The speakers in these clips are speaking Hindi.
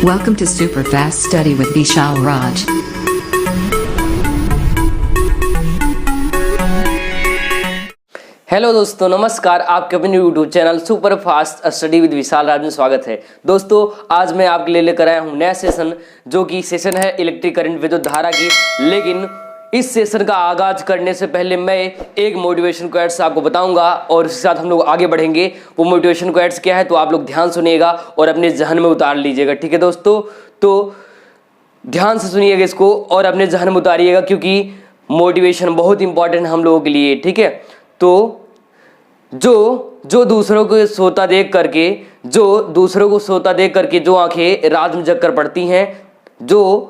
Welcome to Superfast Study with Vishal Raj. Hello दोस्तों, नमस्कार। आपके अपने YouTube channel super fast study with Vishal Raj में स्वागत है। दोस्तों, आज मैं आपके लिए लेकर आया हूं नया सेशन, जो कि सेशन है इलेक्ट्रिक करंट विद्युत धारा की। लेकिन इस सेशन का आगाज करने से पहले मैं एक मोटिवेशन क्वेट्स आपको बताऊंगा और उसके साथ हम लोग आगे बढ़ेंगे। वो मोटिवेशन क्वेट्स क्या है तो आप लोग ध्यान सुनिएगा और अपने जहन में उतार लीजिएगा, ठीक है दोस्तों। तो ध्यान से सुनिएगा इसको और अपने जहन में उतारिएगा, क्योंकि मोटिवेशन बहुत इंपॉर्टेंट है हम लोगों के लिए, ठीक है। तो जो दूसरों को सोता देख करके जो आंखें रात में जगकर पड़ती हैं, जो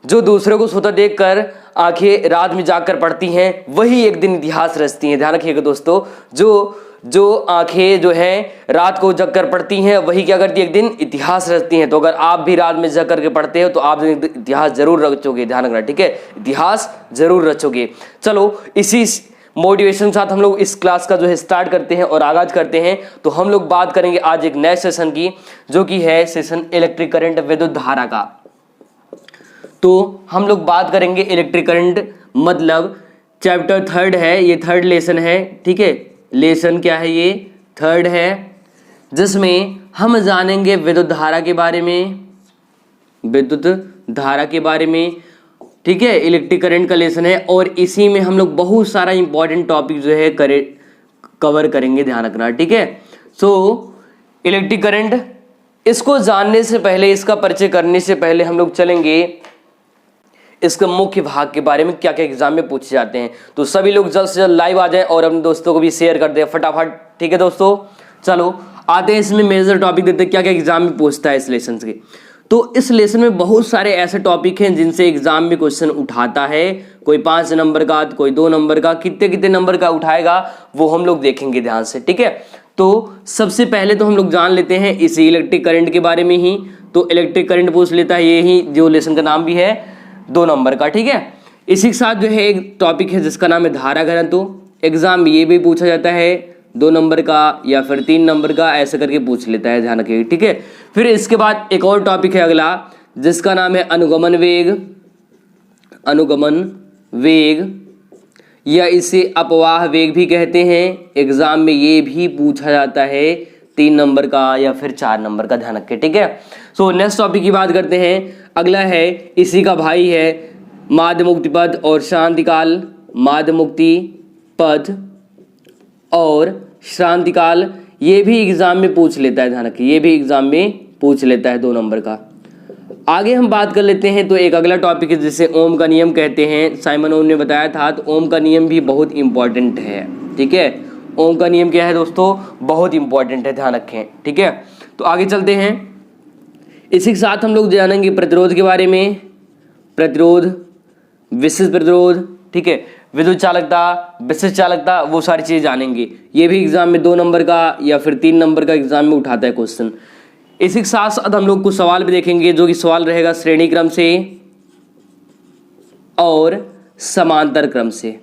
दूसरों को सोता देखकर आंखें रात में जागकर पड़ती हैं, वही एक दिन इतिहास रचती हैं। ध्यान रखिएगा दोस्तों, जो आंखें जो हैं रात को जगकर पड़ती हैं, वही क्या करती है, एक दिन इतिहास रचती हैं। तो अगर आप भी रात में जग करके पढ़ते हो तो आप इतिहास जरूर रचोगे। ध्यान रखना, ठीक है, इतिहास जरूर रचोगे। चलो, इसी मोटिवेशन के साथ हम लोग इस क्लास का जो है स्टार्ट करते हैं और आगाज करते हैं। तो हम लोग बात करेंगे आज एक नए सेशन की, जो कि है सेशन इलेक्ट्रिक करंट विद्युत धारा का। तो हम लोग बात करेंगे इलेक्ट्रिक करंट, मतलब चैप्टर 3 है, ये 3rd लेसन है, ठीक है। लेसन क्या है, ये 3rd है, जिसमें हम जानेंगे विद्युत धारा के बारे में, ठीक है। इलेक्ट्रिक करंट का लेसन है और इसी में हम लोग बहुत सारा इंपॉर्टेंट टॉपिक जो है कवर करेंगे। ध्यान रखना, ठीक है। सो इलेक्ट्रिक करंट, इसको जानने से पहले, इसका परिचय करने से पहले हम लोग चलेंगे इसके मुख्य भाग के बारे में, क्या क्या एग्जाम में पूछे जाते हैं। तो सभी लोग जल्द से जल्द लाइव आ जाएं और अपने दोस्तों को भी शेयर कर दें फटाफट, ठीक है दोस्तों। चलो आते हैं इसमें मेजर टॉपिक देते हैं, क्या क्या एग्जाम में पूछता है इस लेसन के। तो इस लेसन में बहुत सारे ऐसे टॉपिक हैं जिनसे एग्जाम में क्वेश्चन उठाता है। कोई 5 नंबर का, कोई 2 नंबर का, कितने नंबर का उठाएगा वो हम लोग देखेंगे ध्यान से, ठीक है। तो सबसे पहले तो हम लोग जान लेते हैं इसी इलेक्ट्रिक करंट के बारे में ही। तो इलेक्ट्रिक करंट पूछ लेता है, यही जो लेसन का नाम भी है 2 नंबर का, ठीक है। इसी के साथ जो है एक टॉपिक है जिसका नाम है धारा घनत्व। एग्जाम में ये भी पूछा जाता है 2 नंबर का या फिर 3 नंबर का, ऐसा करके पूछ लेता है, ध्यान रखिएगा, ठीक है। फिर इसके बाद एक और टॉपिक है अगला, जिसका नाम है अनुगमन वेग, या इसे अपवाह वेग भी कहते हैं। एग्जाम में ये भी पूछा जाता है 3 नंबर का या फिर 4 नंबर का, ध्यान रखिए, ठीक है। सो नेक्स्ट टॉपिक की बात करते हैं। अगला है, इसी का भाई है माध्य मुक्ति पद और शांतिकाल। माध्य मुक्ति पद और श्रांतिकाल, ये भी एग्जाम में पूछ लेता है, ध्यान रखिए, ये भी एग्जाम में पूछ लेता है 2 नंबर का। आगे हम बात कर लेते हैं, तो एक अगला टॉपिक है जिसे ओम का नियम कहते हैं। साइमन ओम ने बताया था, तो ओम का नियम भी बहुत इंपॉर्टेंट है, ठीक है। ओम का नियम क्या है दोस्तों, बहुत इंपॉर्टेंट है, ध्यान रखें, ठीक है। तो आगे चलते हैं, इसी के साथ हम लोग जानेंगे प्रतिरोध के बारे में। प्रतिरोध, विशिष्ट प्रतिरोध, ठीक है, विद्युत चालकता, विशिष्ट चालकता, वो सारी चीजें जानेंगे। ये भी एग्जाम में 2 नंबर का या फिर 3 नंबर का एग्जाम में उठाता है क्वेश्चन। इसी के साथ साथ हम लोग कुछ सवाल भी देखेंगे, जो कि सवाल रहेगा श्रेणी क्रम से और समांतर क्रम से।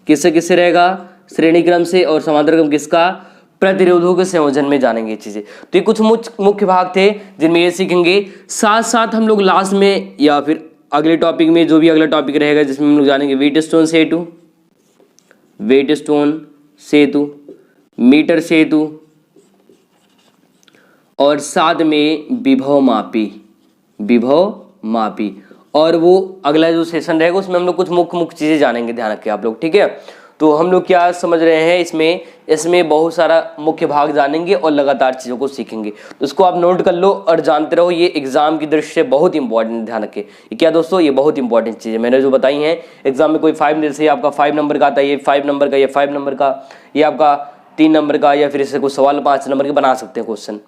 किससे रहेगा, श्रेणी क्रम से और समांतर क्रम किसका, प्रतिरोधों के संयोजन में जानेंगे ये चीजें। तो ये कुछ मुख्य भाग थे जिनमें ये सीखेंगे। साथ साथ हम लोग लास्ट में या फिर अगले टॉपिक में, जो भी अगला टॉपिक रहेगा, जिसमें हम लोग जानेंगे वेट स्टोन सेतु, मीटर सेतु और साथ में विभव मापी। और वो अगला जो सेशन रहेगा उसमें हम लोग कुछ मुख्य चीजें जानेंगे, ध्यान रखिए आप लोग, ठीक है। तो हम लोग क्या समझ रहे हैं, इसमें बहुत सारा मुख्य भाग जानेंगे और लगातार चीज़ों को सीखेंगे। तो इसको आप नोट कर लो और जानते रहो, ये एग्जाम की दृष्टि से बहुत इंपॉर्टेंट, ध्यान रखें। ये क्या दोस्तों, ये बहुत इंपॉर्टेंट चीज़ है, मैंने जो बताई हैं। एग्जाम में कोई 5 जैसे आपका 5 नंबर का आता है, ये 5 नंबर का, ये 5 नंबर का, ये आपका 3 नंबर का, या फिर इससे कुछ सवाल 5 नंबर के बना सकते हैं क्वेश्चन,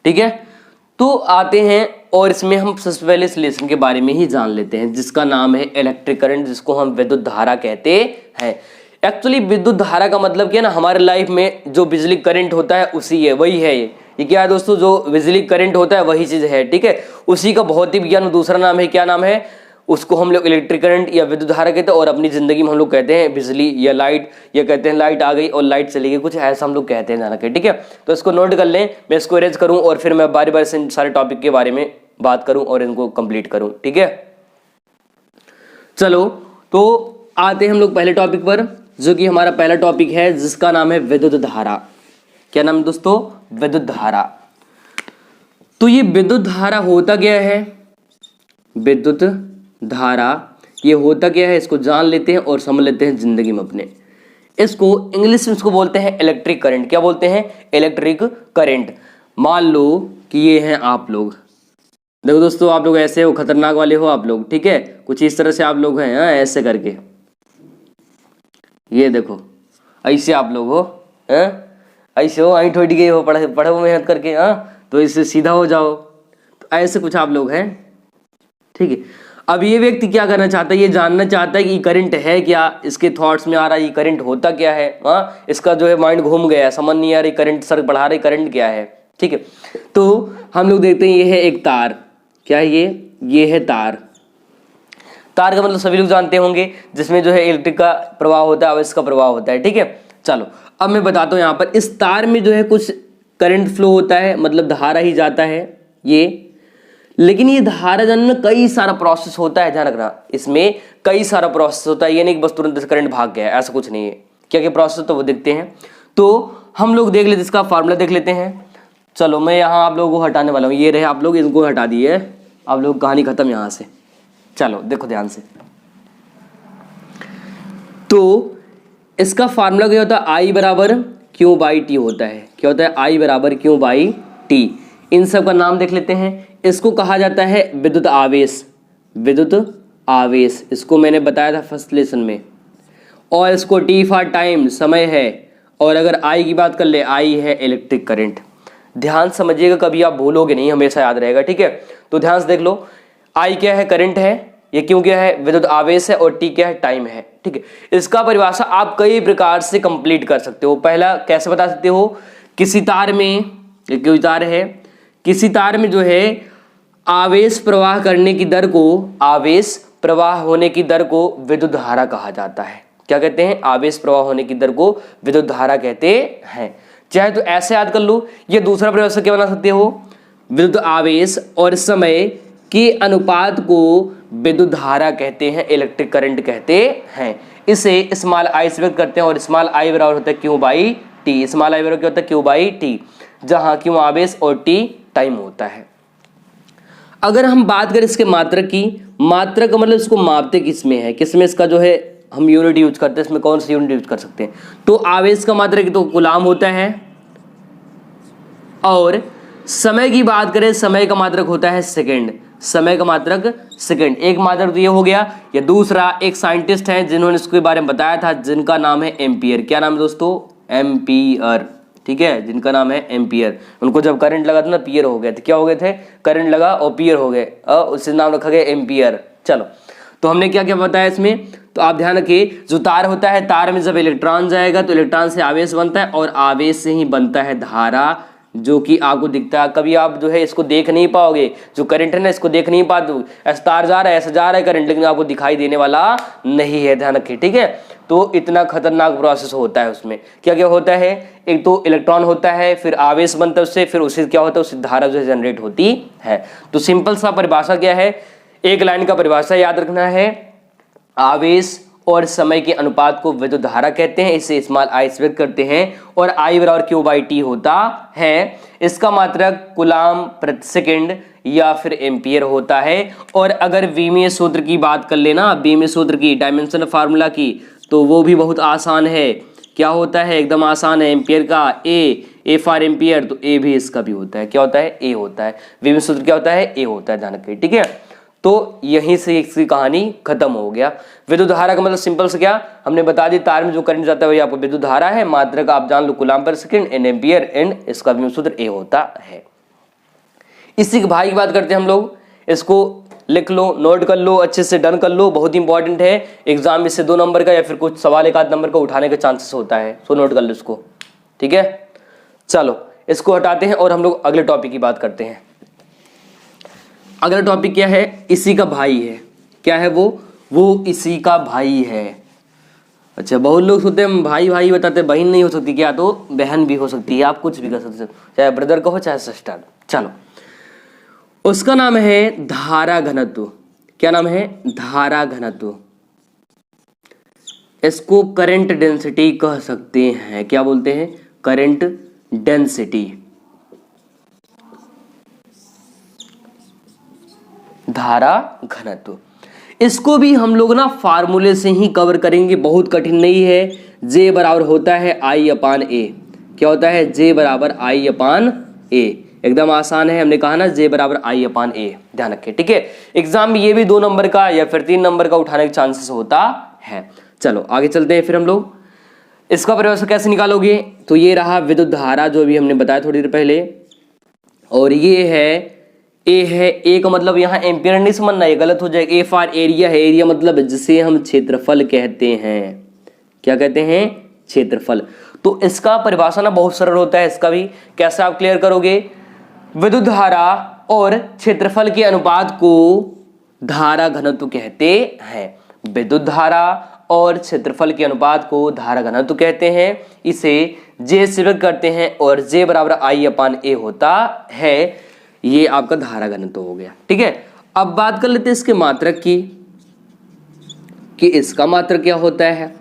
ठीक है। तो आते हैं और इसमें हम सबसे पहले इस लेसन के बारे में ही जान लेते हैं, जिसका नाम है इलेक्ट्रिक करंट, जिसको हम विद्युत धारा कहते हैं। एक्चुअली विद्युत धारा का मतलब क्या है ना, हमारे लाइफ में जो बिजली करंट होता है वही है ये क्या है दोस्तों, जो बिजली करंट होता है वही चीज है, ठीक है। उसी का भौतिक विज्ञान में दूसरा नाम है, क्या नाम है, उसको हम लोग इलेक्ट्रिक करंट या विद्युत धारा कहते हैं, और अपनी ज़िंदगी में हम लोग कहते हैं बिजली या लाइट, या कहते हैं लाइट आ गई और लाइट चली गई, कुछ ऐसा हम लोग कहते हैं ध्यान रखें, ठीक है। तो इसको नोट कर लें, मैं इसको इरेज करूँ और फिर मैं बारी बारी से सारे टॉपिक के बारे में बात करूँ और इनको कंप्लीट करूँ, ठीक है। चलो तो आते हैं हम लोग पहले टॉपिक पर, जो कि हमारा पहला टॉपिक है जिसका नाम है विद्युत धारा। क्या नाम है दोस्तों? विद्युत धारा। तो ये विद्युत धारा होता क्या है? विद्युत धारा ये होता क्या है, इसको जान लेते हैं और समझ लेते हैं जिंदगी में अपने। इसको इंग्लिश में इसको बोलते हैं इलेक्ट्रिक करंट। क्या बोलते हैं? Electric current. मान लो कि ये हैं आप लोग, देखो दोस्तों आप लोग ऐसे हो, खतरनाक वाले हो आप लोग, ठीक है, कुछ इस तरह से आप लोग हैं, ऐसे करके, ये देखो ऐसे आप लोग हो, ऐसे हो, ऐंठ उठ गए हो, पढ़ो मेहनत करके, तो इससे सीधा हो जाओ, तो ऐसे कुछ आप लोग हैं, ठीक है। अब ये व्यक्ति क्या करना चाहता है, ये जानना चाहता है कि करंट है क्या, इसके थॉट्स में आ रहा है ये करंट होता क्या है, इसका जो है माइंड घूम गया, समझ नहीं आ रही करंट सर बढ़ा रही करंट क्या है, ठीक है। तो हम लोग देखते हैं ये है एक तार, क्या है ये है तार। तार का मतलब सभी लोग जानते होंगे, जिसमें जो है इलेक्ट्रिक का प्रवाह होता है और इसका प्रवाह होता है, ठीक है। चलो अब मैं बताता हूँ, यहाँ पर इस तार में जो है कुछ करंट फ्लो होता है, मतलब धारा ही जाता है ये, लेकिन ये धारा जाने में कई सारा प्रोसेस होता है, ध्यान रखना, इसमें कई सारा प्रोसेस होता है, ये नहीं कि बस तुरंत करंट भाग गया, ऐसा कुछ नहीं है, क्या क्या प्रोसेस तो वो देखते हैं। तो हम लोग देख लेते, इसका फार्मूला देख लेते हैं। चलो मैं यहाँ आप लोगों को हटाने वाला हूँ, ये रहे आप लोग, इनको हटा दिए, आप लोग कहानी खत्म यहाँ से। चलो देखो ध्यान से, तो इसका फार्मूला क्या होता है, आई बराबर क्यू बाई टी होता है। क्या होता है? आई बराबर क्यू बाई टी। इन सब का नाम देख लेते हैं। इसको कहा जाता है विद्युत आवेश, विद्युत आवेश, इसको मैंने बताया था फर्स्ट लेसन में। और इसको टी फॉर टाइम, समय है, और अगर आई की बात कर ले, आई है इलेक्ट्रिक करंट। ध्यान समझिएगा, कभी आप भूलोगे नहीं, हमेशा याद रहेगा, ठीक है। तो ध्यान से देख लो, आई क्या है? करंट है, ये क्यों क्या है? विद्युत आवेश है, और टी क्या है? टाइम है, ठीक है। इसका परिभाषा आप कई प्रकार से कंप्लीट कर सकते हो। पहला कैसे बता सकते हो? किसी तार में, कोई तार है, किसी तार में जो है आवेश प्रवाह करने की दर को, आवेश प्रवाह होने की दर को विद्युत धारा कहा जाता है। क्या कहते हैं? आवेश प्रवाह होने की दर को विद्युत धारा कहते हैं। चाहे तो ऐसे याद कर लो, ये दूसरा परिभाषा क्या बना सकते हो? विद्युत आवेश और समय के अनुपात को विद्युत धारा कहते हैं, इलेक्ट्रिक करंट कहते हैं। इसे स्मॉल आई से व्यक्त करते हैं, और स्मॉल आई बराबर होता है Q by T. Small I बराबर क्या होता है? क्यू बाई टी, जहां क्यू आवेश और टी टाइम होता है। अगर हम बात करें इसके मात्रक की, मात्रक का मतलब इसको मापते किसमें है, किसमें इसका जो है हम यूनिट यूज करते हैं, इसमें कौन सी यूनिट यूज कर सकते हैं? तो आवेश का मात्रक तो कूलाम होता है, और समय की बात करें, समय का मात्रक होता है सेकंड, समय का मात्रक सेकंड। एक मात्रक तो ये हो गया। या दूसरा, एक साइंटिस्ट है जिन्होंने इसके बारे में बताया था, जिनका नाम है एम्पियर। क्या नाम है दोस्तों? एम्पियर, ठीक है, जिनका नाम है एम्पियर। उनको जब करंट लगा था ना, पियर हो गए थे। क्या हो गए थे? करंट लगा और पियर हो गए, उससे नाम रखा गया एम्पियर। चलो, तो हमने क्या क्या बताया इसमें, तो आप ध्यान रखिए, जो तार होता है, तार में जब इलेक्ट्रॉन जाएगा तो इलेक्ट्रॉन से आवेश बनता है, और आवेश से ही बनता है धारा, जो कि आपको दिखता है। कभी आप जो है इसको देख नहीं पाओगे, जो करंट है ना, इसको देख नहीं पाते, ऐसा तार जा रहा है, ऐसा जा रहा है करंट, लेकिन आपको दिखाई देने वाला नहीं है, ध्यान रखिए, ठीक है। तो इतना खतरनाक प्रोसेस होता है उसमें। क्या क्या होता है? एक तो इलेक्ट्रॉन होता है, फिर आवेश बनता है उससे, फिर उससे क्या होता है? उससे धारा जो है जनरेट होती है। तो सिंपल सा परिभाषा क्या है, एक लाइन का परिभाषा याद रखना है, आवेश और समय के अनुपात को विद्युत धारा कहते हैं, इसे स्मॉल आई से व्यक्त करते हैं, और आई बराबर क्यू बाई टी होता है। इसका मात्रक कूलाम प्रति सेकंड या फिर एम्पियर होता है। और अगर बीमीय सूत्र की बात कर लेना, बीमीय सूत्र की, डायमेंशनल फार्मूला की, तो वो भी बहुत आसान है। क्या होता है? एकदम आसान है। एम्पियर का ए फॉर एम्पियर, तो ए भी इसका भी होता है। क्या होता है? ए होता है। बीमीय सूत्र क्या होता है? ए होता है, ध्यान रखिए, ठीक है। तो यहीं से इसकी कहानी खत्म हो गया। विद्युत धारा का मतलब सिंपल से क्या हमने बता दी, तार में जो करंट जाता है वही आपको विद्युत धारा है। मात्रक आप जान लो कूलाम पर सेकंड, एन एम्पियर, एंड इसका विभव सूत्र ए होता है। इसी के भाई की बात करते हैं हम लोग, इसको लिख लो, नोट कर लो, अच्छे से डन कर लो, बहुत इंपॉर्टेंट है। एग्जाम में से 2 नंबर का या फिर कुछ सवाल 1 नंबर का उठाने का चांसेस होता है, सो नोट कर लो इसको, ठीक है। चलो इसको हटाते हैं और हम लोग अगले टॉपिक की बात करते हैं। अगला टॉपिक क्या है? इसी का भाई है। क्या है वो इसी का भाई है। अच्छा, बहुत लोग सोचते हैं भाई भाई बताते, बहन नहीं हो सकती क्या? तो बहन भी हो सकती है, आप कुछ भी कर सकते हो, चाहे ब्रदर कहो चाहे सिस्टर। चलो, उसका नाम है धारा घनत्व। क्या नाम है? धारा घनत्व। इसको करंट डेंसिटी कह सकते हैं। क्या बोलते हैं? Current density. धारा घनत्व, इसको भी हम लोग ना फार्मूले से ही कवर करेंगे, बहुत कठिन नहीं है। J बराबर होता है I/A। क्या होता है? J बराबर I/A। एकदम आसान है, हमने कहा ना J बराबर I/A, ध्यान रखें, ठीक है। एग्जाम में ये भी 2 नंबर का या फिर 3 नंबर का उठाने का चांसेस होता है। चलो आगे चलते हैं फिर हम लोग। इसका परिभाषा कैसे निकालोगे? तो ये रहा विद्युत धारा जो भी हमने बताया थोड़ी देर पहले, और ये है ए है। ए का मतलब यहाँ एम्पियर नहीं समझना, ये गलत हो जाएगा। ए फॉर एरिया है, एरिया मतलब जिसे हम क्षेत्रफल कहते हैं। क्या कहते हैं? क्षेत्रफल। तो इसका परिभाषा ना बहुत सरल होता है, इसका भी कैसे आप क्लियर करोगे? विद्युत धारा और क्षेत्रफल के अनुपात को धारा घनत्व कहते हैं। विद्युत धारा और क्षेत्रफल के अनुपात को धारा घनत्व कहते हैं। इसे J से व्यक्त करते हैं और J बराबर I/A होता है। ये आपका धारा घनत्व हो गया, ठीक है। अब बात कर लेते हैं इसके मात्रक की, कि इसका मात्रक क्या होता है।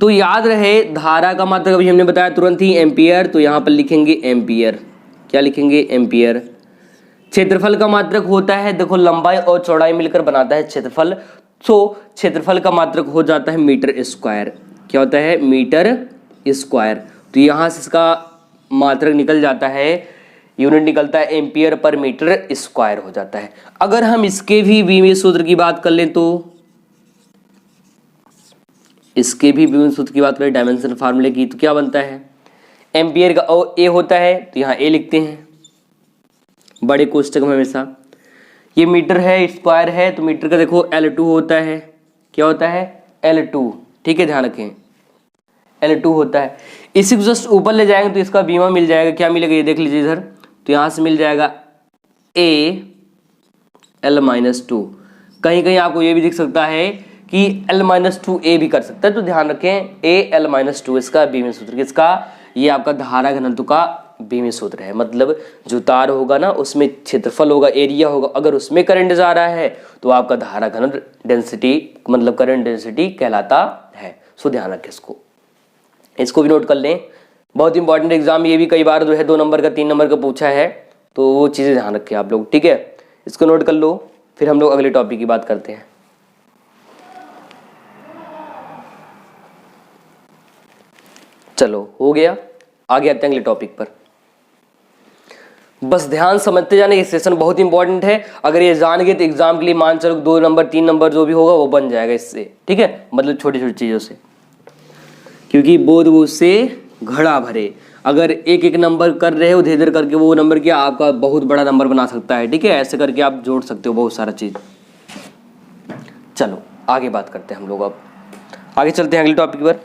तो याद रहे, धारा का मात्रक अभी हमने बताया तुरंत ही एम्पियर, तो यहां पर लिखेंगे एम्पियर। क्या लिखेंगे? एम्पियर। क्षेत्रफल का मात्रक होता है, देखो लंबाई और चौड़ाई मिलकर बनाता है क्षेत्रफल, तो क्षेत्रफल का मात्रक हो जाता है मीटर स्क्वायर। क्या होता है? Metre square. तो यहां से इसका मात्रक निकल जाता है, यूनिट निकलता है एम्पियर पर मीटर स्क्वायर हो जाता है। अगर हम इसके भी बीमीय सूत्र की बात कर लें, तो इसके भी बीमीय सूत्र की बात करें डायमेंशन फार्मूले की, तो क्या बनता है? एम्पियर का ए होता है, तो यहाँ ए लिखते हैं बड़े कोष्टक में हमेशा। ये मीटर है, स्क्वायर है, तो मीटर का देखो L2 होता है। क्या होता है? L2, ठीक है, ध्यान रखें, L2 होता है। इसी को जस्ट ऊपर ले जाएंगे तो इसका बीमा मिल जाएगा। क्या मिलेगा? ये देख लीजिए इधर, तो यहाँ से मिल जाएगा AL-2। कहीं कहीं आपको ये भी दिख सकता है कि L-2A भी कर सकता है, तो ध्यान रखें AL-2 इसका बीमीय सूत्र। किसका? ये आपका धारा घनत्व का बीमीय सूत्र है। मतलब जो तार होगा ना, उसमें क्षेत्रफल होगा, एरिया होगा, अगर उसमें करंट जा रहा है तो आपका धारा घनत्व डेंसिटी मतलब करंट डेंसिटी कहलाता है। सो ध्यान रखें इसको भी नोट कर लें, बहुत इंपॉर्टेंट एग्जाम ये भी कई बार जो है 2 नंबर का 3 नंबर का पूछा है, तो वो चीज़ें ध्यान रखें आप लोग, ठीक है। इसको नोट कर लो, फिर हम लोग अगले टॉपिक की बात करते हैं। चलो हो गया, आगे आते हैं अगले टॉपिक पर। बस ध्यान समझते जाने, ये सेशन बहुत इंपॉर्टेंट है। अगर ये जान गए तो एग्जाम के लिए मान चलो 2 नंबर 3 नंबर जो भी होगा वो बन जाएगा इससे, ठीक है, मतलब छोटी छोटी चीज़ों से, क्योंकि बोध बूझ से घड़ा भरे। अगर एक एक नंबर कर रहे हो धीरे धीरे करके, वो नंबर क्या आपका बहुत बड़ा नंबर बना सकता है, ठीक है। ऐसे करके आप जोड़ सकते हो बहुत सारा चीज़। चलो आगे बात करते हैं हम लोग, अब आगे चलते हैं अगले टॉपिक पर।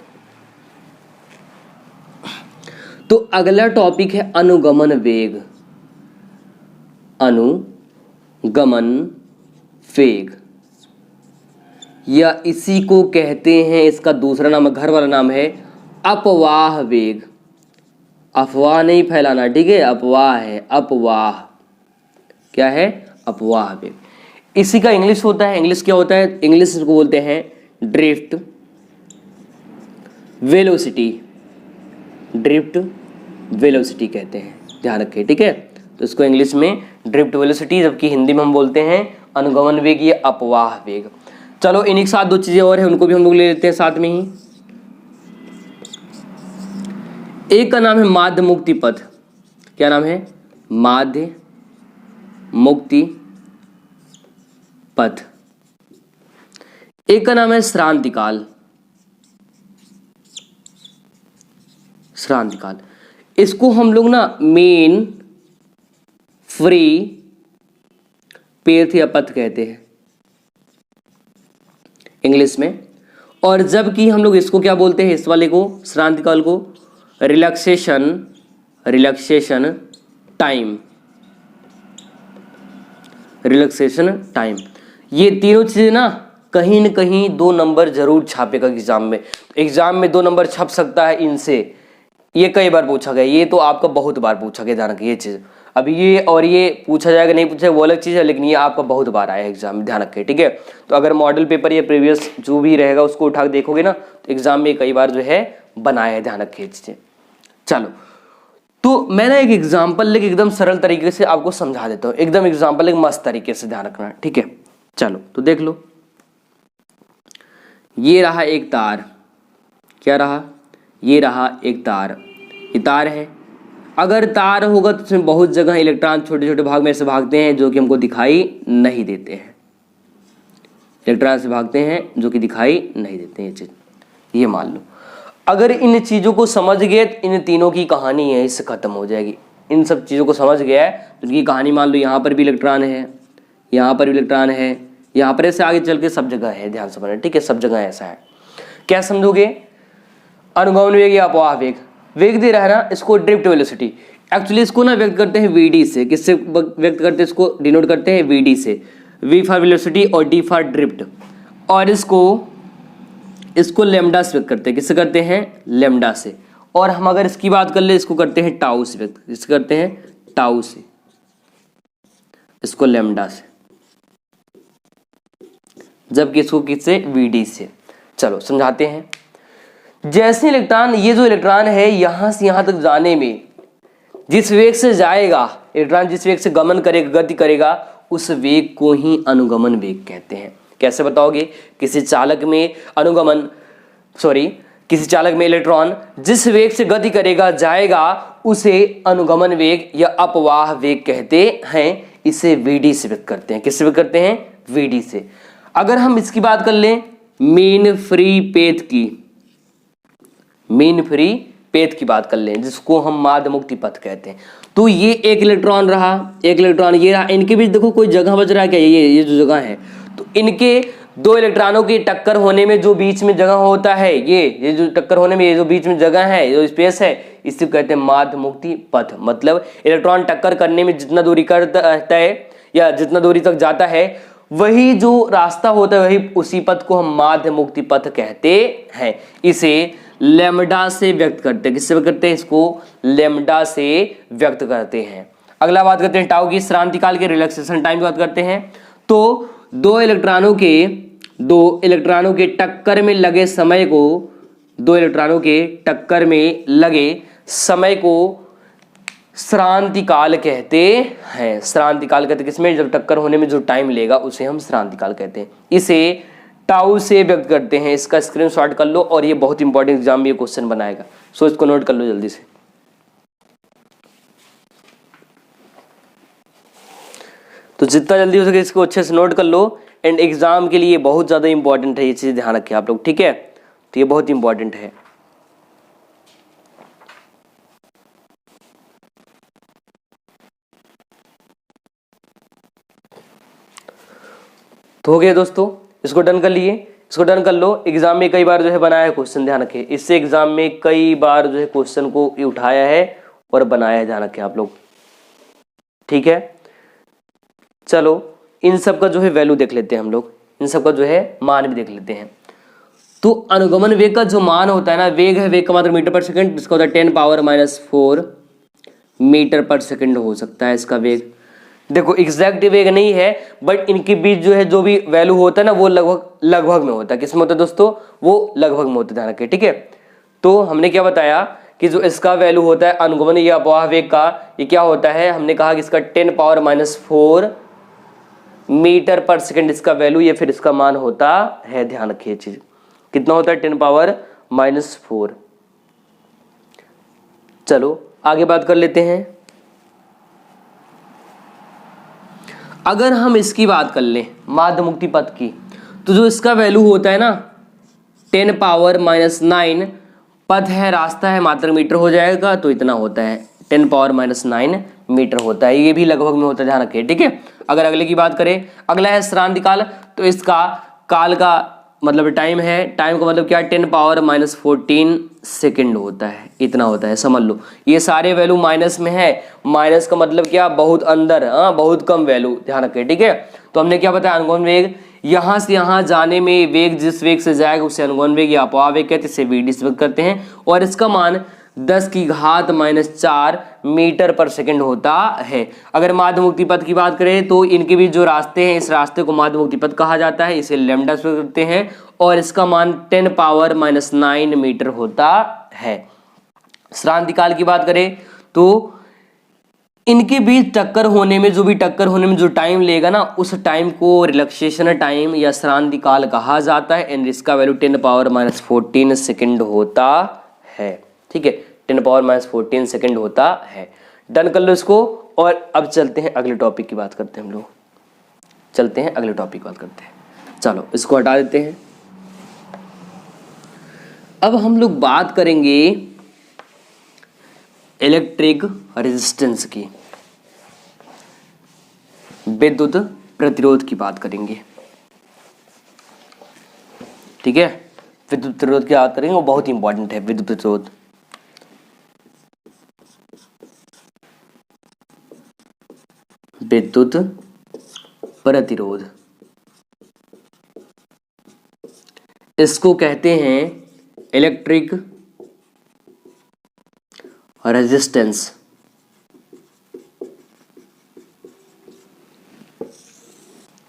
तो अगला टॉपिक है अनुगमन वेग। अनुगमन वेग, या इसी को कहते हैं, इसका दूसरा नाम, घर वाला नाम है अपवाह वेग। अफवाह नहीं फैलाना, ठीक है, अपवाह है, अपवाह। क्या है? अपवाह वेग। इसी का इंग्लिश होता है, इंग्लिश क्या होता है? इंग्लिश को बोलते हैं ड्रिफ्ट वेलोसिटी। ड्रिफ्ट वेलोसिटी कहते हैं, ध्यान रखें, ठीक है। तो इसको इंग्लिश में ड्रिफ्ट वेलोसिटी, जबकि हिंदी में हम बोलते हैं अनुगमन वेग या अपवाह वेग। चलो इन्हीं के साथ 2 चीजें और हैं, उनको भी हम लोग ले लेते हैं साथ में ही। एक का नाम है माध्य मुक्ति पथ। क्या नाम है? माध्य मुक्ति पथ। एक का नाम है श्रांतिकाल। श्रांतिकाल, इसको हम लोग ना मेन फ्री पेथ या पथ कहते हैं इंग्लिश में। और जबकि हम लोग इसको क्या बोलते हैं, इस वाले को, श्रांतिकाल को, रिलैक्सेशन टाइम। रिलैक्सेशन टाइम, ये तीनों चीजें ना कहीं न कहीं 2 नंबर जरूर छापेगा एग्जाम में। एग्जाम में 2 नंबर छप सकता है इनसे, ये कई बार पूछा गया, ये तो आपका बहुत बार पूछा गया, ध्यान रखिए ये चीज़। अभी ये और ये पूछा जाएगा नहीं पूछा वो अलग चीज़ है, लेकिन ये आपका बहुत बार आया है एग्जाम में, ध्यान रखिए, ठीक है। तो अगर मॉडल पेपर या प्रीवियस जो भी रहेगा उसको उठा के देखोगे ना, तो एग्जाम में कई बार जो है बनाया है, ध्यान रखिए चीज़ें। चलो, तो मैं ना एक एग्जाम्पल लेके एकदम सरल तरीके से आपको समझा देता हूँ, एकदम एग्जाम्पल एक मस्त तरीके से, ध्यान रखना, ठीक है। चलो तो देख लो, ये रहा एक तार, क्या रहा, ये रहा एक तार, ये तार है। अगर तार होगा तो उसमें बहुत जगह इलेक्ट्रॉन छोटे छोटे भाग में से भागते हैं जो कि हमको दिखाई नहीं देते हैं, इलेक्ट्रॉन से भागते हैं जो कि दिखाई नहीं देते हैं, ये चीज ये मान लो। अगर इन चीज़ों को समझ गए तो इन तीनों की कहानी है इससे ख़त्म हो जाएगी। इन सब चीज़ों को समझ गया है तो उनकी कहानी मान लो, यहाँ पर भी इलेक्ट्रॉन है, यहाँ पर भी इलेक्ट्रॉन है, यहाँ पर ऐसे आगे चल के सब जगह है, ध्यान से समझना, ठीक है, सब जगह ऐसा है। क्या समझोगे, अनुगमन वेग या अपवाह वेग, वेग दे रहा है ना, इसको ड्रिफ्ट वेलोसिटी, एक्चुअली इसको ना व्यक्त करते हैं वीडी से, किससे व्यक्त करते हैं, इसको डिनोट करते हैं वीडी से, वी फॉर वेलोसिटी और डी फॉर ड्रिफ्ट, और इसको लेमडा से व्यक्त करते हैं, किससे करते हैं, लेमडा से। और हम अगर इसकी बात कर ले, इसको करते हैं टाउ से व्यक्त, इससे करते हैं टाउ से, इसको लेमडा से, जबकि इसको किससे, वीडी से। चलो समझाते हैं। जैसे इलेक्ट्रॉन, ये जो इलेक्ट्रॉन है यहां से यहां तक जाने में जिस वेग से जाएगा, इलेक्ट्रॉन जिस वेग से गमन करेगा, गति करेगा, उस वेग को ही अनुगमन वेग कहते हैं। कैसे बताओगे, किसी चालक में किसी चालक में इलेक्ट्रॉन जिस वेग से गति करेगा, जाएगा, उसे अनुगमन वेग या अपवाह वेग कहते हैं। इसे वीडी से व्यक्त करते हैं, किससे व्यक्त करते हैं, वीडी से। अगर हम इसकी बात कर लें मीन फ्री पेथ की बात कर लें, जिसको हम माध्य मुक्ति पथ कहते हैं, तो ये एक इलेक्ट्रॉन रहा, एक इलेक्ट्रॉन ये रहा, इनके बीच देखो कोई जगह बच रहा है क्या, ये जो जगह है, तो इनके 2 इलेक्ट्रॉनों की टक्कर होने में जो बीच में जगह होता है, ये जो टक्कर होने में ये जो बीच में जगह है, जो स्पेस है, इसे कहते हैं माध्य मुक्ति पथ। मतलब इलेक्ट्रॉन टक्कर करने में जितना दूरी करता है या जितना दूरी तक जाता है, वही जो रास्ता होता है, वही उसी पथ को हम माध्य मुक्ति पथ कहते हैं। इसे लेमडा से व्यक्त करते हैं, किससे व्यक्त करते हैं, इसको लेमडा से व्यक्त करते हैं। अगला बात करते हैं टाउ की श्रांति काल के, रिलैक्सेशन टाइम की बात करते हैं। तो 2 इलेक्ट्रॉनों के टक्कर में लगे समय को, 2 इलेक्ट्रॉनों के टक्कर में लगे समय को श्रांति काल कहते हैं। श्रांति काल कहते हैं किसमें, जब टक्कर होने में जो टाइम लेगा उसे हम श्रांति काल कहते हैं। इसे टाउ से व्यक्त करते हैं। इसका स्क्रीनशॉट कर लो, और ये बहुत इंपॉर्टेंट एग्जाम में ये क्वेश्चन बनाएगा, सो इसको नोट कर लो जल्दी से। तो जितना जल्दी हो सके इसको अच्छे से नोट कर लो, एंड एग्जाम के लिए बहुत ज्यादा इंपॉर्टेंट है, ये चीज ध्यान रखिए आप लोग, ठीक है। तो ये बहुत इंपॉर्टेंट है। तो हो गया दोस्तों, इसको डन कर लिए, इसको डन कर लो। एग्जाम में कई बार जो है बनाया है क्वेश्चन, ध्यान रखिए, इससे एग्जाम में कई बार जो है क्वेश्चन को उठाया है और बनाया है, ध्यान रखिए आप लोग, ठीक है। चलो इन सब का जो है वैल्यू देख लेते हैं हम लोग, इन सब का जो है मान भी देख लेते हैं। तो अनुगमन वेग का जो मान होता है ना, वेग है, वेग का मात्रा मीटर पर सेकंड, जिसका होता है 10⁻⁴ मीटर पर सेकंड हो सकता है इसका वेग। देखो एग्जैक्ट वेग नहीं है, बट इनके बीच जो है जो भी वैल्यू होता है ना, वो लगभग में होता है। किसमें होता है दोस्तों, वो लगभग में होता है, ध्यान रखिए, ठीक है। तो हमने क्या बताया कि जो इसका वैल्यू होता है अनुगमन या अपवाह वेग का, ये क्या होता है, हमने कहा कि इसका 10⁻⁴ मीटर पर सेकंड इसका वैल्यू या फिर इसका मान होता है। ध्यान रखिए चीज, कितना होता है, 10⁻⁴। चलो आगे बात कर लेते हैं। अगर हम इसकी बात कर लें माध्य मुक्ति पथ की, तो जो इसका वैल्यू होता है ना 10⁻⁹, पथ है, रास्ता है, मात्रक मीटर हो जाएगा, तो इतना होता है 10⁻⁹ मीटर होता है। ये भी लगभग में होता है, ध्यान रखिए, ठीक है। अगर अगले की बात करें, अगला है श्रांति काल, तो इसका काल का मतलब टाइम है, टाइम का मतलब क्या है, 10⁻⁻14 सेकेंड होता है, इतना होता है समझ लो। ये सारे वैल्यू माइनस में है, माइनस का मतलब क्या, बहुत अंदर, बहुत कम वैल्यू, ध्यान रखें, ठीक है। तो हमने क्या बताया, अनुगमन वेग, यहाँ से यहाँ जाने में वेग जिस वेग से जाएगा उसे अनुगमन वेग या अपवाह वेग कहते हैं, इसे वी डी से व्यक्त करते हैं, और इसका मान 10⁻⁻4 मीटर पर सेकंड होता है। अगर माध्य मुक्ति पथ की बात करें तो इनके बीच जो रास्ते हैं, इस रास्ते को माध्य मुक्ति पथ कहा जाता है, इसे लैम्डा से व्यक्त करते हैं, और इसका मान 10⁻⁹ मीटर होता है। श्रांति काल की बात करें तो इनके बीच टक्कर होने में जो टाइम लेगा ना, उस टाइम को रिलैक्सेशन टाइम या श्रांति काल कहा जाता है, एंड इसका वैल्यू 10⁻⁻14 सेकंड होता है, ठीक है, 10⁻⁻14 सेकंड होता है। डन कर लो इसको, और अब चलते हैं अगले टॉपिक की बात करते हैं, हम लोग चलते हैं अगले टॉपिक की बात करते हैं। चलो इसको हटा देते हैं। अब हम लोग बात करेंगे इलेक्ट्रिक रेजिस्टेंस की, विद्युत प्रतिरोध की बात करेंगे, ठीक है। विद्युत प्रतिरोध की बात करेंगे, वो बहुत इंपॉर्टेंट है। विद्युत प्रतिरोध, विद्युत प्रतिरोध, इसको कहते हैं इलेक्ट्रिक रेजिस्टेंस।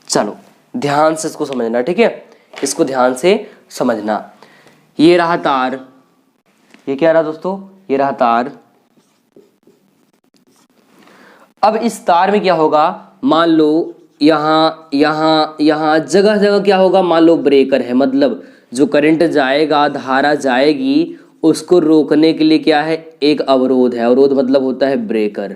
चलो ध्यान से इसको समझना, ठीक है, इसको ध्यान से समझना। ये रहा तार, ये क्या रहा दोस्तों, ये रहा तार। अब इस तार में क्या होगा, मान लो यहाँ यहाँ यहाँ जगह जगह क्या होगा, मान लो ब्रेकर है, मतलब जो करंट जाएगा, धारा जाएगी, उसको रोकने के लिए क्या है, एक अवरोध है। अवरोध मतलब होता है ब्रेकर,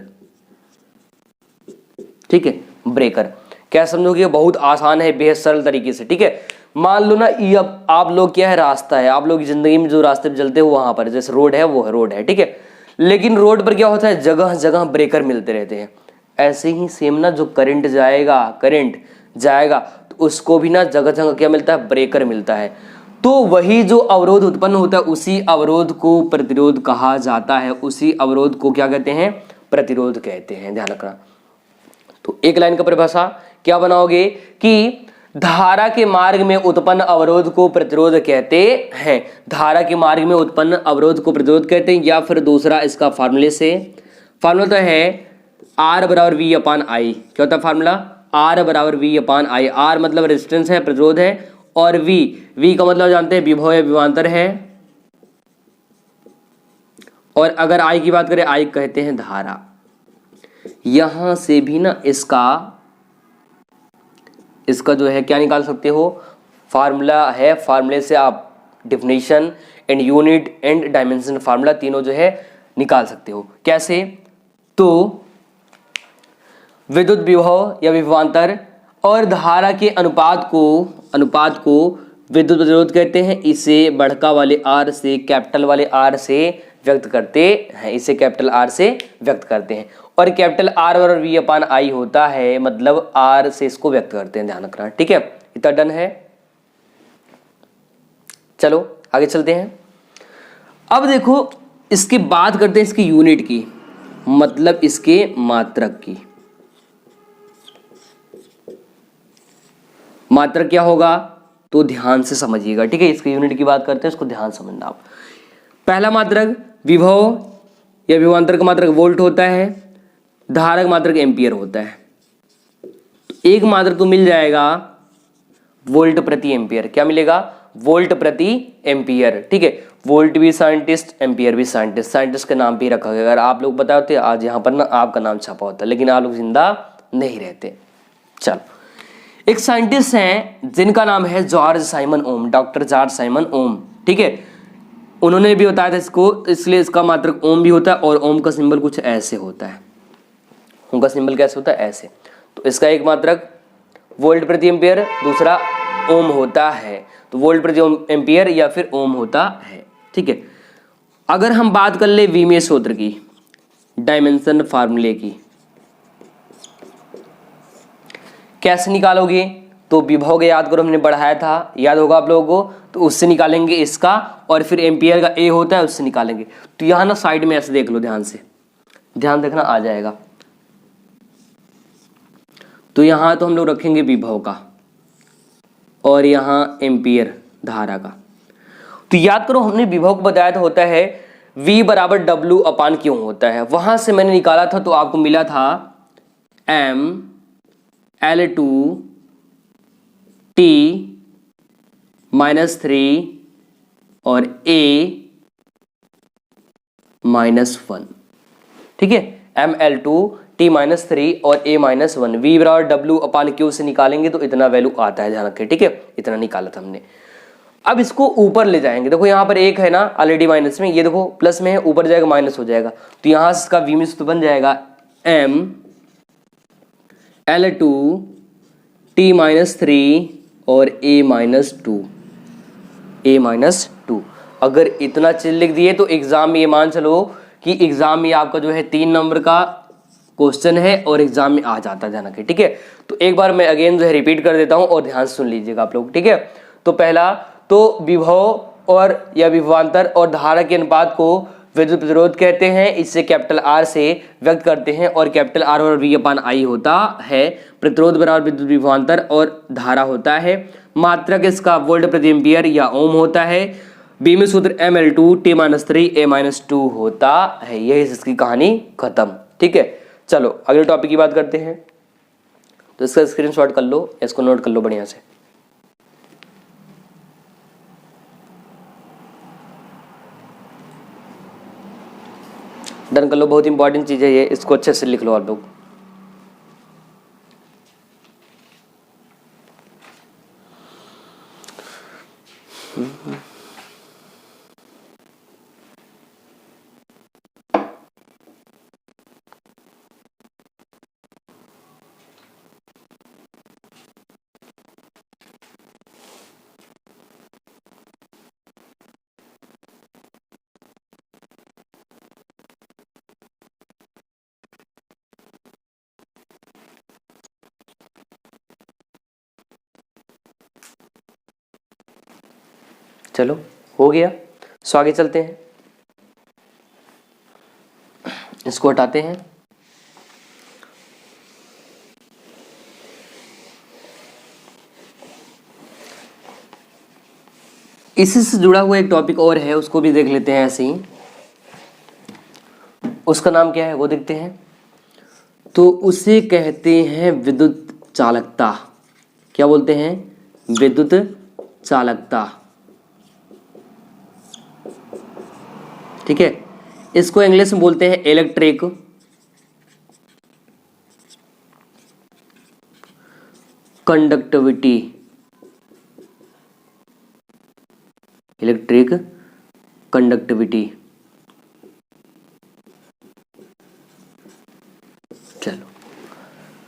ठीक है, ब्रेकर। क्या समझोगे, बहुत आसान है, बेहद सरल तरीके से, ठीक है। मान लो ना ये आप लोग क्या है, रास्ता है, आप लोग की जिंदगी में जो रास्ते पे चलते हो वहां पर जैसे रोड है, वो है रोड है, ठीक है। लेकिन रोड पर क्या होता है, जगह जगह ब्रेकर मिलते रहते हैं। ऐसे ही सेम ना, जो करंट जाएगा तो उसको भी ना जगह जगह क्या मिलता है, ब्रेकर मिलता है। तो वही जो अवरोध उत्पन्न होता है, उसी अवरोध को प्रतिरोध कहा जाता है, उसी अवरोध को क्या कहते हैं, प्रतिरोध कहते हैं, ध्यान रखना। तो एक लाइन का परिभाषा क्या बनाओगे कि धारा के मार्ग में उत्पन्न अवरोध को प्रतिरोध कहते हैं, धारा के मार्ग में उत्पन्न अवरोध को प्रतिरोध कहते हैं। या फिर दूसरा इसका फार्मूले से, फार्मूला तो है R बराबर V अपान I। क्या होता है फार्मूला, R बराबर V अपान I। R मतलब रेजिस्टेंस है, प्रतिरोध है, और V का मतलब जानते हैं विभव या विभवांतर है, और अगर I की बात करें, I कहते हैं धारा। यहां से भी ना इसका जो है क्या निकाल सकते हो, फार्मूला है, फार्मूले से आप definition and unit and dimension formula तीनों जो है निकाल सकते हो। कैसे, तो विद्युत विभव या विभवांतर और धारा के अनुपात को विद्युत प्रतिरोध कहते हैं। इसे बड़का वाले R से कैपिटल वाले R से व्यक्त करते हैं, इसे कैपिटल R से व्यक्त करते हैं, और कैपिटल R और V अपान I होता है, मतलब R से इसको व्यक्त करते हैं, ध्यान रखना, ठीक है। इतना डन है। चलो आगे चलते हैं। अब देखो, इसकी बात करते हैं इसकी यूनिट की, मतलब इसके मात्रक की। मात्रक क्या होगा, तो ध्यान से समझिएगा, ठीक है। इसकी यूनिट की बात करते हैं, इसको ध्यान समझना आप। पहला मात्रक विभव या विभवांतर का मात्रक वोल्ट होता है, धारा का मात्रक एम्पियर होता है। तो एक मात्रक तो मिल जाएगा वोल्ट प्रति एम्पियर। क्या मिलेगा, वोल्ट प्रति एम्पियर, ठीक है। वोल्ट भी साइंटिस्ट, एम्पियर भी साइंटिस्ट, साइंटिस्ट के नाम पे ही रखा गया। अगर आप लोग पता होते आज यहाँ पर ना आपका नाम छपा होता, लेकिन आप लोग जिंदा नहीं रहते। चलो, एक साइंटिस्ट हैं जिनका नाम है जॉर्ज साइमन ओम, डॉक्टर जॉर्ज साइमन ओम, ठीक है। उन्होंने भी बताया था इसको, इसलिए इसका मात्रक ओम भी होता है, और ओम का सिंबल कुछ ऐसे होता है। ओम का सिंबल कैसे होता है, ऐसे। तो इसका एक मात्रक वोल्ट प्रति एम्पियर, दूसरा ओम होता है। तो वोल्ट प्रति एम्पियर या फिर ओम होता है, ठीक है। अगर हम बात कर ले वीमे सूत्र की, डायमेंशन फार्मूले की, कैसे निकालोगे, तो विभव को याद करो, हमने बढ़ाया था, याद होगा आप लोगों को, तो उससे निकालेंगे इसका, और फिर एम्पियर का ए होता है उससे निकालेंगे। तो यहाँ ना साइड में ऐसे देख लो, ध्यान से, ध्यान देखना आ जाएगा। तो यहाँ तो हम लोग रखेंगे विभव का और यहाँ एम्पियर धारा का। तो याद करो हमने विभव को बताया था होता है V बराबर W अपान क्यों होता है, वहां से मैंने निकाला था, तो आपको मिला था ML2 T -3 और A -1, ठीक है। ML2 T -3 और A -1 V बराबर W अपान क्यू से निकालेंगे तो इतना वैल्यू आता है, ध्यान रखें, ठीक है। इतना निकाला था हमने। अब इसको ऊपर ले जाएंगे, देखो यहाँ पर एक है ना ऑलरेडी माइनस में, ये देखो प्लस में है, ऊपर जाएगा माइनस हो जाएगा, तो यहाँ से इसका V में सूत्र बन जाएगा ML2 T -3 और A -2। अगर इतना चीज लिख दिए तो एग्जाम में ये मान चलो कि एग्जाम में आपका जो है 3 नंबर का क्वेश्चन है और एग्जाम में आ जाता है, ध्यान रखें, ठीक है। तो एक बार मैं अगेन जो है रिपीट कर देता हूं और ध्यान से सुन लीजिएगा आप लोग, ठीक है। तो पहला तो विभव और या विभवांतर और धारा के अनुपात को विद्युत प्रतिरोध कहते हैं, इससे कैपिटल आर से व्यक्त करते हैं, और कैपिटल आर और V अपान आई होता है। प्रतिरोध बराबर विद्युत विभवांतर और धारा होता है। मात्रक इसका वोल्ट प्रति एम्पियर या ओम होता है। बी में सूत्र ML2 T -3 A -2 होता है। यही इसकी कहानी खत्म, ठीक है। चलो अगले टॉपिक की बात करते हैं। तो इसका स्क्रीनशॉट कर लो, इसको नोट कर लो बढ़िया से। डन कर लो, बहुत इंपॉर्टेंट चीज है ये, इसको अच्छे से लिख लो आप लोग। चलो हो गया, सो आगे चलते हैं, इसको हटाते हैं। इसी से जुड़ा हुआ एक टॉपिक और है, उसको भी देख लेते हैं ऐसे ही। उसका नाम क्या है वो देखते हैं। तो उसे कहते हैं विद्युत चालकता। क्या बोलते हैं? विद्युत चालकता, ठीक है। इसको इंग्लिश में बोलते हैं इलेक्ट्रिक कंडक्टिविटी। Electric conductivity. चलो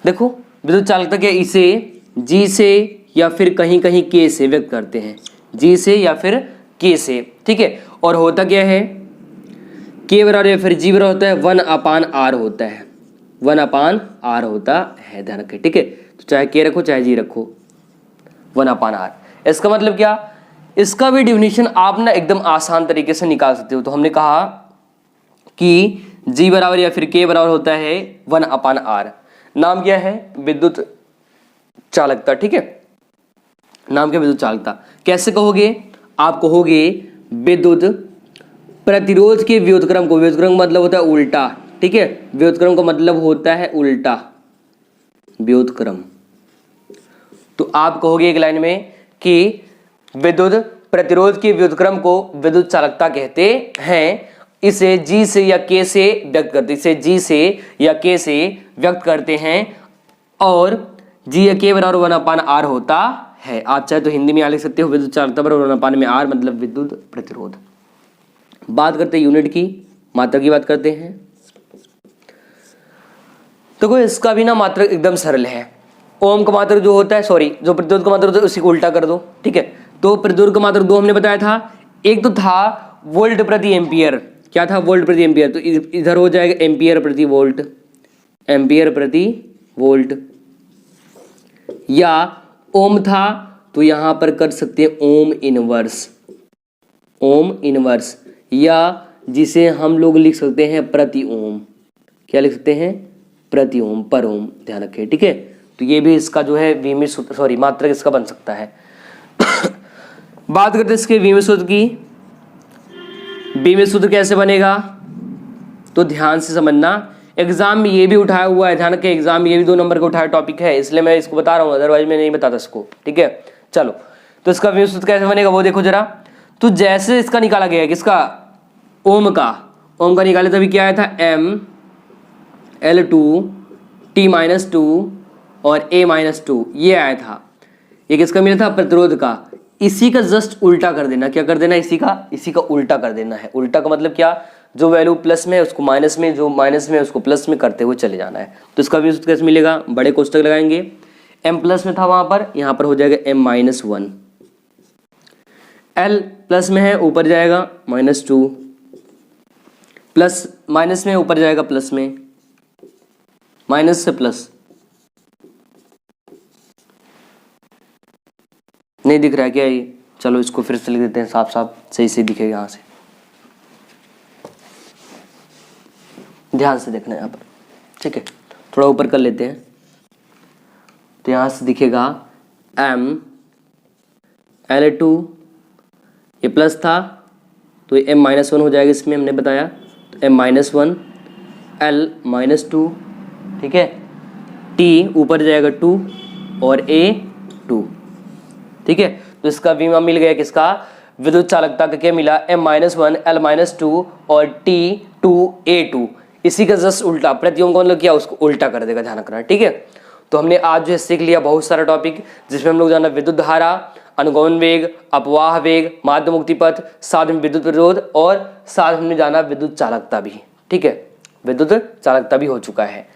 देखो, विद्युत चालकता क्या, इसे जी से या फिर कहीं कहीं के से व्यक्त करते हैं, जी से या फिर के से, ठीक है। और होता क्या है, के बराबर या फिर जी बराबर होता है 1/r होता है, 1/r होता है, ध्यान रखें, ठीक है। तो चाहे के रखो चाहे जी रखो, 1/r। इसका मतलब क्या, इसका भी डिफिनीशन आप ना एकदम आसान तरीके से निकाल सकते हो। तो हमने कहा कि जी बराबर या फिर के बराबर होता है 1/r। नाम क्या है? विद्युत चालकता, ठीक है। नाम क्या? विद्युत चालकता। कैसे कहोगे? आप कहोगे विद्युत प्रतिरोध के व्युत्क्रम को, व्युत्क्रम मतलब होता है उल्टा, ठीक है। व्युत्क्रम का मतलब होता है उल्टा, व्युत्क्रम। तो आप कहोगे एक लाइन में कि विद्युत प्रतिरोध के व्युत्क्रम को विद्युत चालकता कहते हैं। इसे जी से या के से व्यक्त करते, इसे जी से या के से व्यक्त करते हैं, और जी या के बराबर 1/r होता है। आप चाहे तो हिंदी में लिख सकते हो विद्युत चालकता बराबर 1/r, मतलब विद्युत प्रतिरोध। बात करते हैं यूनिट की, मात्रा की बात करते हैं। तो कोई इसका भी ना मात्रक एकदम सरल है। ओम का मात्रक जो होता है, सॉरी, जो प्रतिरोध का मात्रक होता है उसी को उल्टा कर दो, ठीक है। तो प्रतिरोध का मात्रक दो हमने बताया था, एक तो था वोल्ट प्रति एम्पियर। क्या था? वोल्ट प्रति एम्पियर। तो इधर हो जाएगा एम्पियर प्रति वोल्ट, एम्पियर प्रति वोल्ट, या ओम था तो यहाँ पर कर सकते हैं ओम इनवर्स, ओम इनवर्स, या जिसे हम लोग लिख सकते हैं प्रति ओम। क्या लिख सकते हैं? प्रति ओम, पर ओम, ध्यान रखें, ठीक है। तो ये भी इसका जो है विमित सूत्र, सॉरी मात्रक इसका बन सकता है। बात करते हैं इसके विमित सूत्र की। विमित सूत्र कैसे बनेगा तो ध्यान से समझना, एग्जाम में ये भी उठाया हुआ है, ध्यान रखें, एग्जाम में ये भी 2 नंबर का उठाया टॉपिक है, इसलिए मैं इसको बता रहा हूँ, अदरवाइज मैं नहीं बताता इसको, ठीक है। चलो, तो इसका विमित सूत्र कैसे बनेगा वो देखो जरा। तो जैसे इसका निकाला गया है, किसका? ओम का, ओम का निकाले तभी क्या आया था? ML2 T-2 और A-2, ये आया था। ये किसका मिला था? प्रतिरोध का। इसी का जस्ट उल्टा कर देना। क्या कर देना? इसी का उल्टा कर देना है। उल्टा का मतलब क्या? जो वैल्यू प्लस में है उसको माइनस में, जो माइनस में है उसको प्लस में करते हुए चले जाना है। तो इसका भी कैसे मिलेगा? बड़े कोष्टक लगाएंगे, m प्लस में था वहां पर, यहां पर हो जाएगा M-1, L प्लस में है ऊपर जाएगा -2, प्लस माइनस में ऊपर जाएगा प्लस में, माइनस से प्लस, नहीं दिख रहा है क्या ये? चलो इसको फिर से लिख देते हैं, साफ साफ सही से दिखेगा यहाँ से, ध्यान से देखना है यहाँ पर, ठीक है। थोड़ा ऊपर कर लेते हैं तो यहाँ से दिखेगा ML2, ये प्लस था तो ये M-1 हो जाएगा, इसमें हमने बताया, तो M-1 L-2, ठीक है, T ऊपर जाएगा 2 और A 2, ठीक है। तो इसका विमा मिल गया, किसका? विद्युत चालकता का क्या मिला? M-1 L-2 और T2A2। इसी का जस्ट उल्टा, प्रति ओम का मतलब क्या? उसको उल्टा कर देगा, ध्यान रखना, ठीक है। तो हमने आज जो है सीख लिया बहुत सारा टॉपिक, जिसमें हम लोग जाना विद्युत धारा, अनुगमन वेग, अपवाह वेग, माध्य मुक्ति पथ, साथ में विद्युत प्रतिरोध और साथ में जाना विद्युत चालकता भी, ठीक है। विद्युत चालकता भी हो चुका है।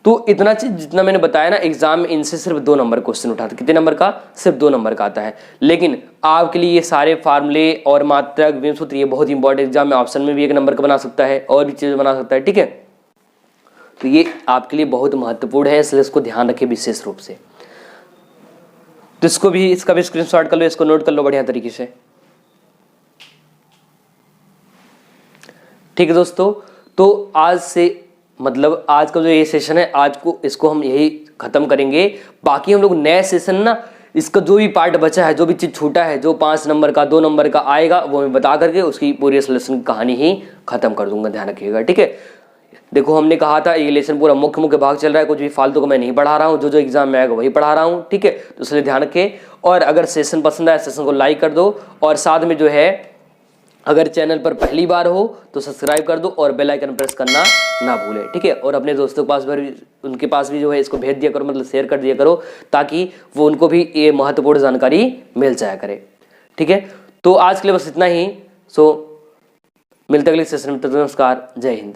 तो इतना चीज जितना मैंने बताया ना, एग्जाम में इनसे सिर्फ 2 नंबर क्वेश्चन उठाते। कितने नंबर का? सिर्फ 2 नंबर का आता है। लेकिन आपके लिए ये सारे फार्मूले और मात्रक, विमित सूत्र, ये बहुत इंपॉर्टेंट, एग्जाम में ऑप्शन में भी 1 नंबर का बना सकता है और भी चीजें बना सकता है, ठीक है। तो ये आपके लिए बहुत महत्वपूर्ण है, इसलिए इसको ध्यान रखें विशेष रूप से। तो इसको भी, इसका भी स्क्रीनशॉट कर लो, इसको नोट कर लो बढ़िया तरीके से, ठीक है दोस्तों। तो आज से मतलब आज का जो ये सेशन है, आज को इसको हम यही खत्म करेंगे। बाकी हम लोग नए सेशन ना, इसका जो भी पार्ट बचा है, जो भी चीज छूटा है, जो 5 नंबर का 2 नंबर का आएगा, वो मैं बता करके उसकी पूरी लेसन की कहानी ही खत्म कर दूंगा, ध्यान रखिएगा, ठीक है। देखो हमने कहा था ये लेसन पूरा मुख्य भाग चल रहा है, कुछ भी फालतू का मैं नहीं पढ़ा रहा हूँ, जो एग्जाम में आएगा वही पढ़ा रहा हूँ, ठीक है। तो इसलिए ध्यान रखें, और अगर सेशन पसंद आए सेशन को लाइक कर दो, और साथ में जो है अगर चैनल पर पहली बार हो तो सब्सक्राइब कर दो और बेल आइकन प्रेस करना ना भूलें, ठीक है। और अपने दोस्तों के पास भी, उनके पास भी जो है इसको भेज दिया करो, मतलब शेयर कर दिया करो, ताकि वो उनको भी ये महत्वपूर्ण जानकारी मिल जाया करे, ठीक है। तो आज के लिए बस इतना ही। सो मिलते अगले सेशन में, नमस्कार, जय हिंद।